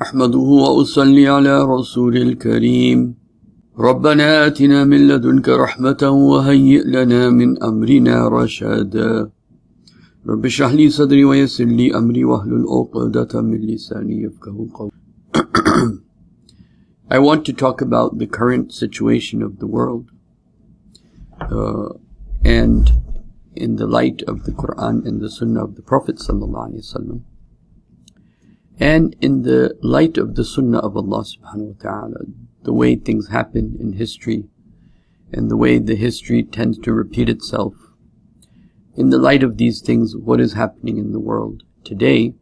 أحمده وأصلي على رسول الكريم ربنا آتنا من لدنك رحمة وهيئ لنا من أمرنا رشدا رب اشرح لي صدري ويسر لي أمري واحلل عقدة من لساني يفقهوا قولي. I want to talk about the current situation of the world and in the light of the Quran and the Sunnah of the Prophet ﷺ, and in the light of the Sunnah of Allah subhanahu wa ta'ala, the way things happen in history and the way the history tends to repeat itself. In the light of these things, what is happening in the world today,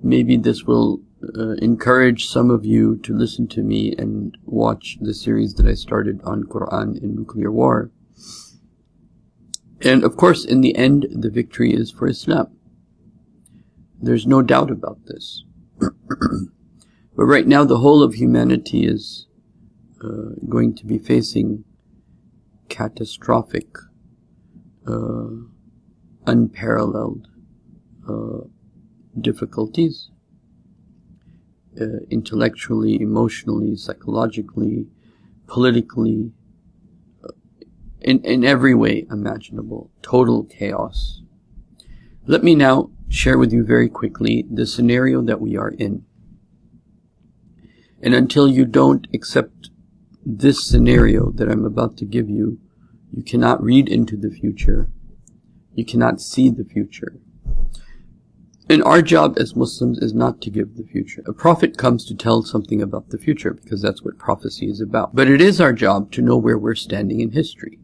maybe this will encourage some of you to listen to me and watch the series that I started on Quran and nuclear war. And of course, in the end, the victory is for Islam. There's no doubt about this. But right now, the whole of humanity is going to be facing catastrophic, unparalleled difficulties, intellectually, emotionally, psychologically, politically, in every way imaginable. Total chaos. Let me now share with you very quickly the scenario that we are in. And until you don't accept this scenario that I'm about to give you, you cannot read into the future. You cannot see the future. And our job as Muslims is not to give the future. A prophet comes to tell something about the future because that's what prophecy is about. But it is our job to know where we're standing in history.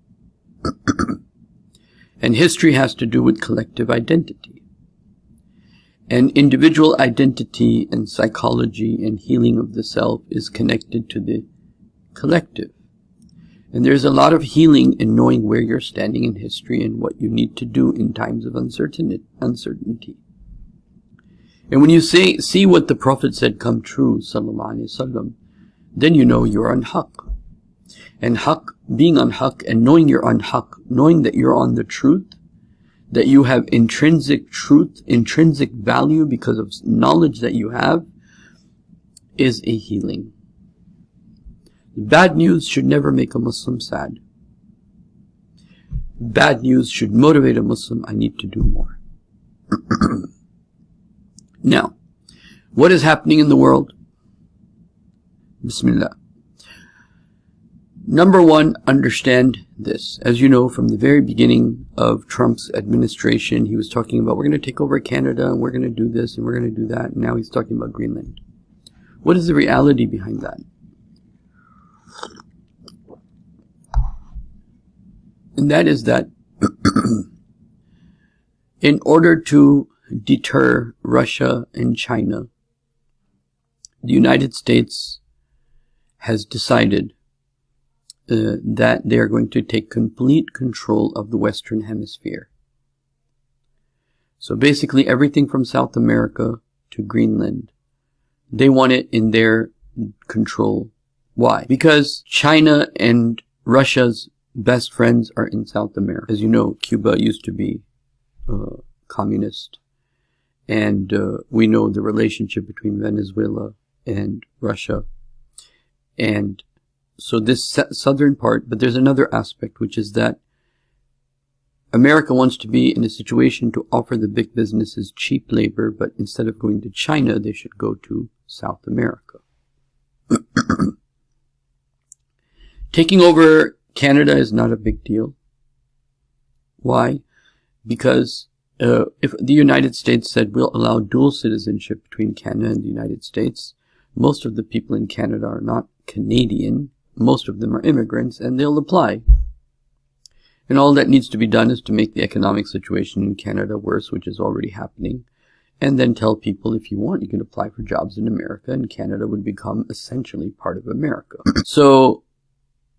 And history has to do with collective identity. And individual identity and psychology and healing of the self is connected to the collective. And there's a lot of healing in knowing where you're standing in history and what you need to do in times of uncertainty. And when you see what the Prophet said come true, sallallahu alaihi wasallam, then you know you're on haqq. And haqq, being on haqq and knowing you're on haqq, knowing that you're on the truth, that you have intrinsic truth, intrinsic value because of knowledge that you have, is a healing. Bad news should never make a Muslim sad. Bad news should motivate a Muslim, I need to do more. Now, what is happening in the world? Bismillah. Number one, understand this. As you know, from the very beginning of Trump's administration, he was talking about, we're going to take over Canada, and we're going to do this, and we're going to do that, and now he's talking about Greenland. What is the reality behind that? And that is that in order to deter Russia and China, the United States has decided that they are going to take complete control of the Western Hemisphere. So basically everything from South America to Greenland, they want it in their control. Why? Because China and Russia's best friends are in South America. As you know, Cuba used to be communist. And we know the relationship between Venezuela and Russia. And so this southern part, but there's another aspect, which is that America wants to be in a situation to offer the big businesses cheap labor, but instead of going to China, they should go to South America. Taking over Canada is not a big deal. Why? Because if the United States said we'll allow dual citizenship between Canada and the United States, most of the people in Canada are not Canadian. Most of them are immigrants, and they'll apply. And all that needs to be done is to make the economic situation in Canada worse, which is already happening, and then tell people, if you want, you can apply for jobs in America, and Canada would become essentially part of America. So,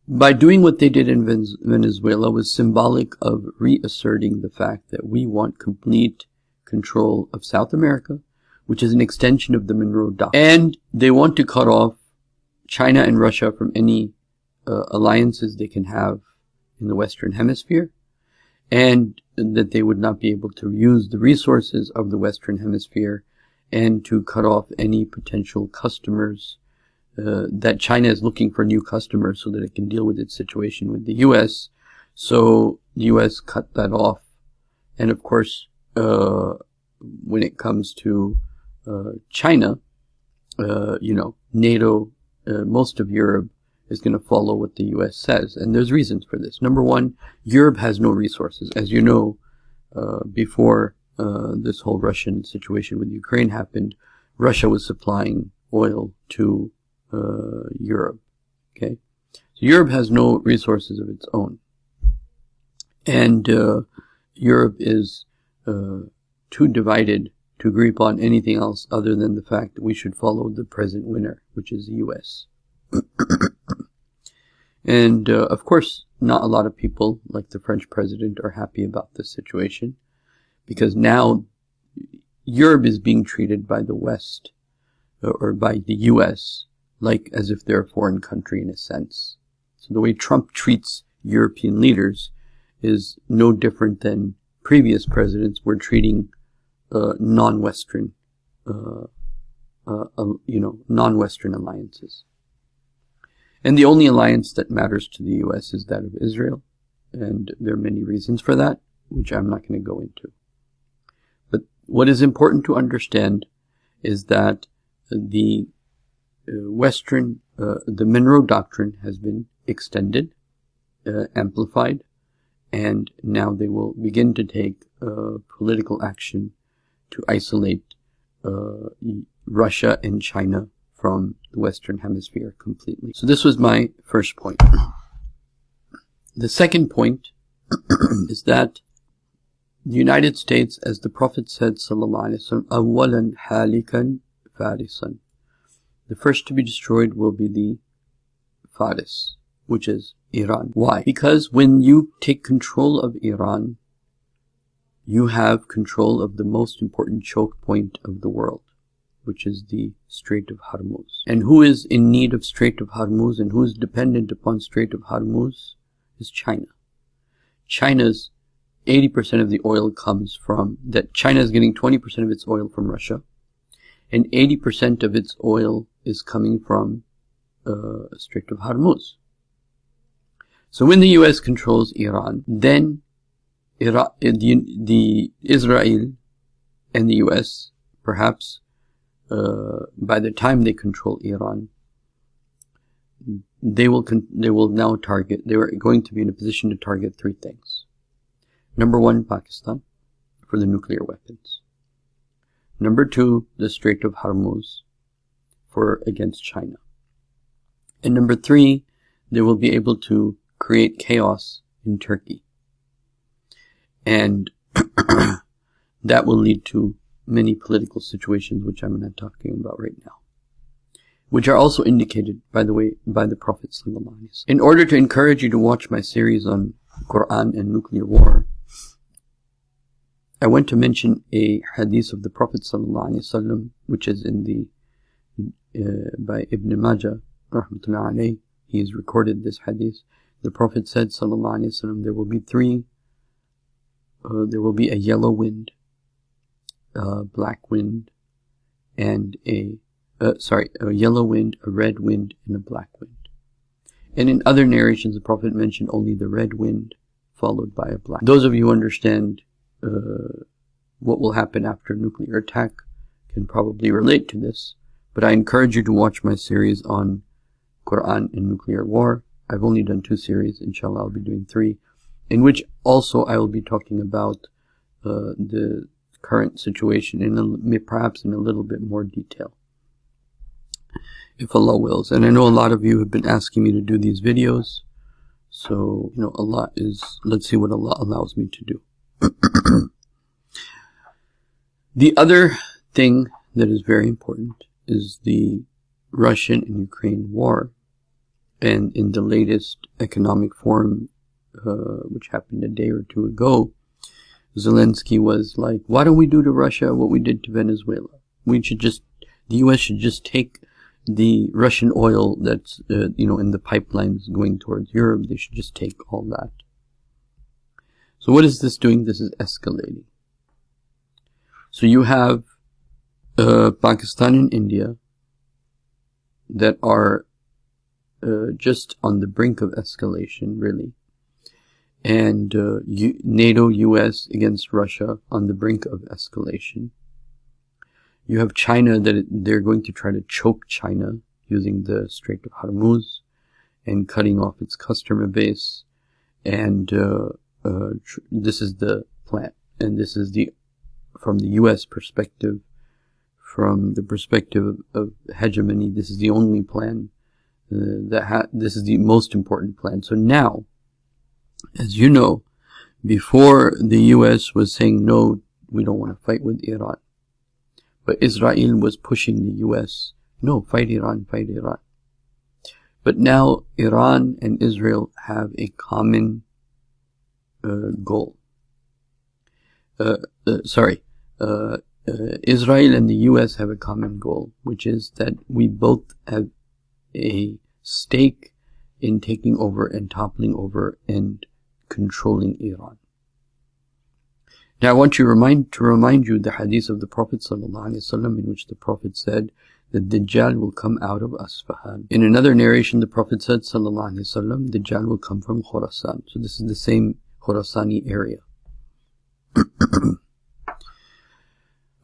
by doing what they did in Venezuela was symbolic of reasserting the fact that we want complete control of South America, which is an extension of the Monroe Doctrine. And they want to cut off China and Russia from any alliances they can have in the Western Hemisphere, and that they would not be able to use the resources of the Western Hemisphere and to cut off any potential customers, that China is looking for new customers so that it can deal with its situation with the U.S. So the U.S. cut that off. And of course, when it comes to China, NATO, most of Europe is going to follow what the U.S. says. And there's reasons for this. Number one, Europe has no resources. As you know, before this whole Russian situation with Ukraine happened, Russia was supplying oil to Europe. Okay, so Europe has no resources of its own, and Europe is too divided to agree upon anything else other than the fact that we should follow the present winner, which is the U.S. And of course, not a lot of people, like the French president, are happy about this situation, because now Europe is being treated by the West, or by the U.S., like as if they're a foreign country in a sense. So the way Trump treats European leaders is no different than previous presidents were treating non-Western, non-Western alliances. And the only alliance that matters to the U.S. is that of Israel, and there are many reasons for that, which I'm not going to go into. But what is important to understand is that the the Monroe Doctrine has been extended, amplified, and now they will begin to take political action to isolate Russia and China from the Western Hemisphere completely. So this was my first point. The second point is that the United States, as the Prophet said, sallallahu alaihi wasallam, awalan halikan farisan. The first to be destroyed will be the Faris, which is Iran. Why? Because when you take control of Iran, you have control of the most important choke point of the world, which is the Strait of Hormuz. And who is in need of Strait of Hormuz and who is dependent upon Strait of Hormuz is China. China's 80% of the oil comes from that. China is getting 20% of its oil from Russia, and 80% of its oil is coming from Strait of Hormuz. So when the U.S. controls Iran, then the Israel and the U.S. perhaps by the time they control Iran, they will now target. They are going to be in a position to target three things. Number one, Pakistan for the nuclear weapons. Number two, the Strait of Hormuz against China. And number three, they will be able to create chaos in Turkey. And that will lead to many political situations, which I'm not talking about right now, which are also indicated, by the way, by the Prophet sallallahu alaihi wasallam. In order to encourage you to watch my series on Quran and nuclear war, I want to mention a hadith of the Prophet sallallahu alaihi wasallam, which is in the by Ibn Majah, rahmatullahi alayhi. He has recorded this hadith. The Prophet said, sallallahu alaihi wasallam, there will be a yellow wind, a black wind, and a yellow wind, a red wind, and a black wind. And in other narrations, the Prophet mentioned only the red wind, followed by a black. Those of you who understand what will happen after a nuclear attack can probably relate to this, but I encourage you to watch my series on Quran and nuclear war. I've only done 2 series. Inshallah, I'll be doing 3, in which also I will be talking about the current situation perhaps in a little bit more detail, if Allah wills. And I know a lot of you have been asking me to do these videos, so let's see what Allah allows me to do. The other thing that is very important is the Russian and Ukraine war. And in the latest economic forum, which happened a day or 2 ago, Zelensky was like, why don't we do to Russia what we did to Venezuela? The U.S. should just take the Russian oil that's, in the pipelines going towards Europe. They should just take all that. So what is this doing? This is escalating. So you have Pakistan and India that are just on the brink of escalation, really. And NATO, US against Russia on the brink of escalation. You have China that they're going to try to choke China using the Strait of Hormuz and cutting off its customer base. And this is the plan. And this is from the US perspective, from the perspective of hegemony, this is the only plan. This is the most important plan. So now, as you know, before the US was saying, no, we don't want to fight with Iran. But Israel was pushing the US, no, fight Iran, fight Iran. But now Iran and Israel have a common goal. Israel and the US have a common goal, which is that we both have a stake in taking over and toppling over and controlling Iran. Now I want to remind you the hadith of the Prophet ﷺ, in which the Prophet said that Dajjal will come out of Asfahan. In another narration, the Prophet said ﷺ, Dajjal will come from Khurasan. So this is the same Khurasani area.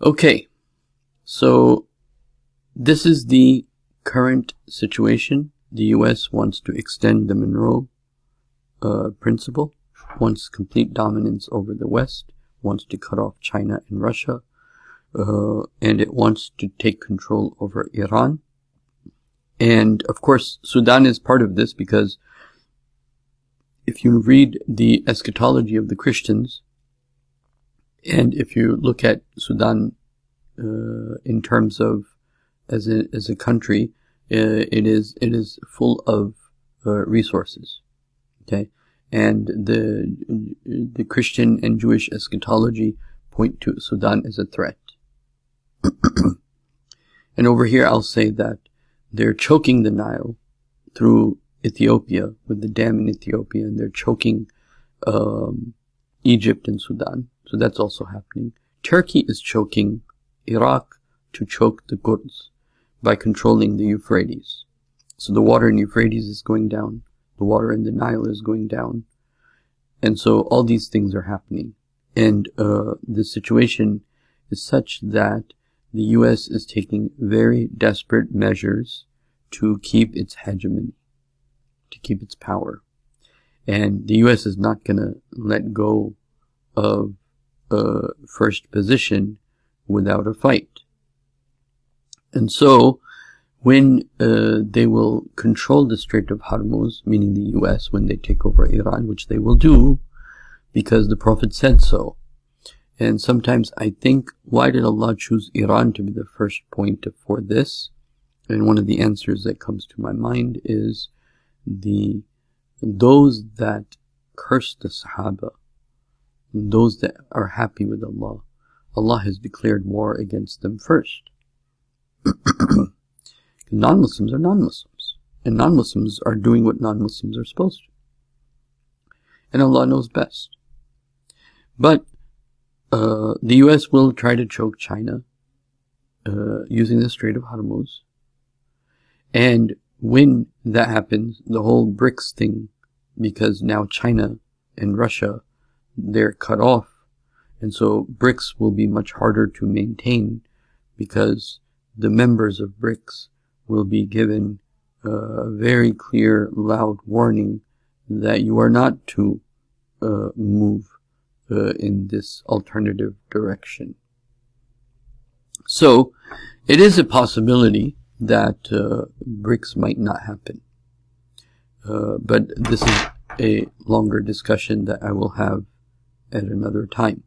Okay, so this is the current situation. The US wants to extend the Monroe principle, wants complete dominance over the West, wants to cut off China and Russia, and it wants to take control over Iran. And of course, Sudan is part of this, because if you read the eschatology of the Christians, and if you look at Sudan in terms of as a country, it is full of resources. Okay, and the Christian and Jewish eschatology point to Sudan as a threat. And over here, I'll say that they're choking the Nile through Ethiopia, with the dam in Ethiopia, and they're choking Egypt and Sudan. So that's also happening. Turkey is choking Iraq to choke the Kurds by controlling the Euphrates. So the water in Euphrates is going down. The water in the Nile is going down. And so all these things are happening. And the situation is such that the US is taking very desperate measures to keep its hegemony, to keep its power. And the US is not going to let go of first position without a fight. And so when they will control the Strait of Hormuz, meaning the US, when they take over Iran, which they will do because the Prophet said so. And sometimes I think, why did Allah choose Iran to be the first point for this? And one of the answers that comes to my mind is those that curse the Sahaba, those that are happy with Allah, Allah has declared war against them first. Non-Muslims are non-Muslims, and non-Muslims are doing what non-Muslims are supposed to. And Allah knows best. But the US will try to choke China using the Strait of Hormuz. And when that happens, the whole BRICS thing, because now China and Russia, they're cut off. And so BRICS will be much harder to maintain, because the members of BRICS will be given a very clear, loud warning that you are not to move in this alternative direction. So it is a possibility that BRICS might not happen. But this is a longer discussion that I will have at another time.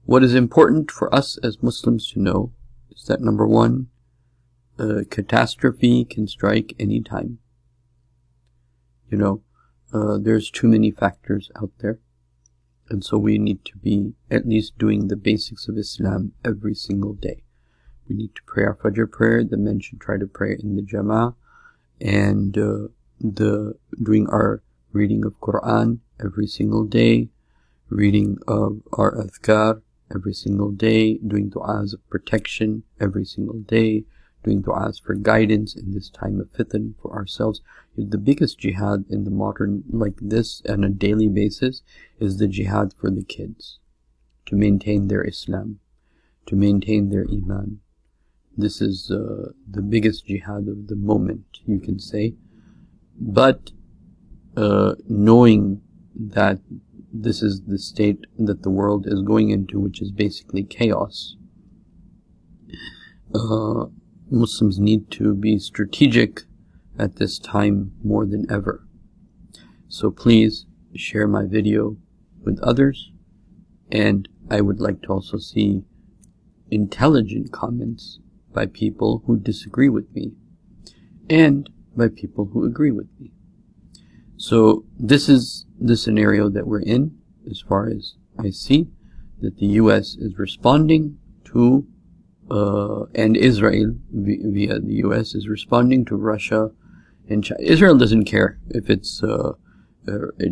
What is important for us as Muslims to know is that, number one, catastrophe can strike any time. You know, there's too many factors out there. And so we need to be at least doing the basics of Islam every single day. We need to pray our Fajr prayer. The men should try to pray in the Jama'ah, and doing our reading of Quran every single day, reading of our Adhkar every single day, doing du'as of protection every single day, doing du'as for guidance in this time of fitan for ourselves. The biggest jihad in the modern, like this, on a daily basis, is the jihad for the kids, to maintain their Islam, to maintain their Iman. This is the biggest jihad of the moment, you can say. But knowing that this is the state that the world is going into, which is basically chaos, Muslims need to be strategic at this time more than ever. So please share my video with others, and I would like to also see intelligent comments by people who disagree with me and by people who agree with me. So this is the scenario that we're in, as far as I see, that the US is responding to and Israel via the US is responding to Russia and China. Israel doesn't care if it's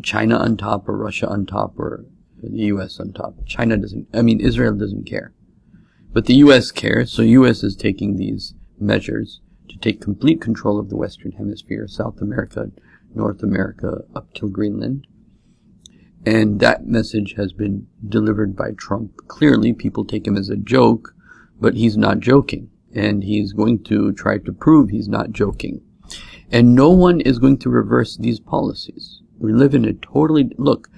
China on top or Russia on top or the US on top. Israel doesn't care. But the US cares, so US is taking these measures to take complete control of the Western Hemisphere, South America, North America, up till Greenland. And that message has been delivered by Trump. Clearly, people take him as a joke, but he's not joking. And he's going to try to prove he's not joking. And no one is going to reverse these policies. We live in a totally... Look,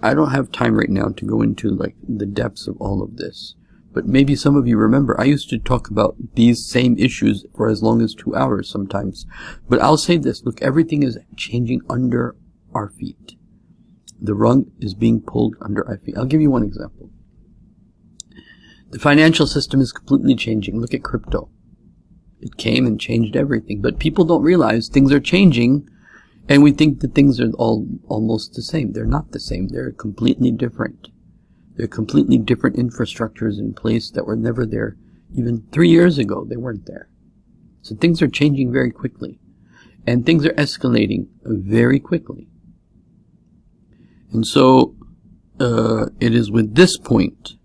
I don't have time right now to go into like the depths of all of this. But maybe some of you remember, I used to talk about these same issues for as long as 2 hours sometimes. But I'll say this, look, everything is changing under our feet. The rug is being pulled under our feet. I'll give you one example. The financial system is completely changing. Look at crypto. It came and changed everything. But people don't realize things are changing, and we think that things are all almost the same. They're not the same. They're completely different. There are completely different infrastructures in place that were never there. Even 3 years ago, they weren't there. So things are changing very quickly. And things are escalating very quickly. And so, it is with this point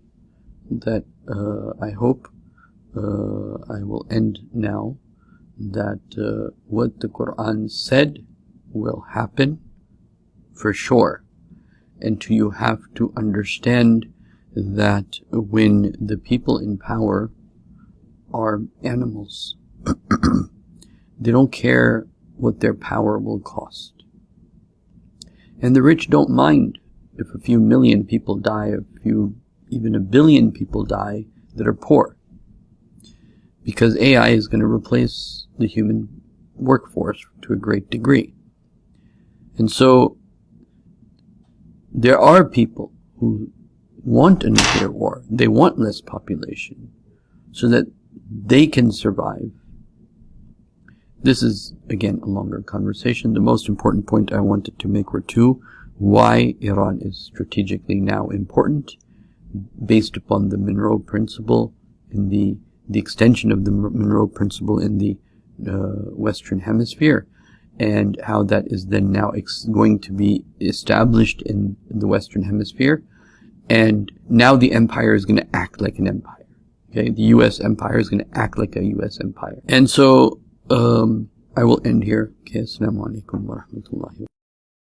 that I hope I will end now, that what the Quran said will happen for sure. And you have to understand that when the people in power are animals, they don't care what their power will cost. And the rich don't mind if a few million people die, even a billion people die that are poor. Because AI is going to replace the human workforce to a great degree. And so, there are people who want a nuclear war. They want less population so that they can survive. This is, again, a longer conversation. The most important point I wanted to make were two. Why Iran is strategically now important, based upon the Monroe Principle and the extension of the Monroe Principle in the Western Hemisphere, and how that is then now going to be established in the Western Hemisphere. And now the empire is going to act like an empire. Okay, the U.S. empire is going to act like a U.S. empire. And so, I will end here. Okay, assalamu alaikum wa rahmatullahi.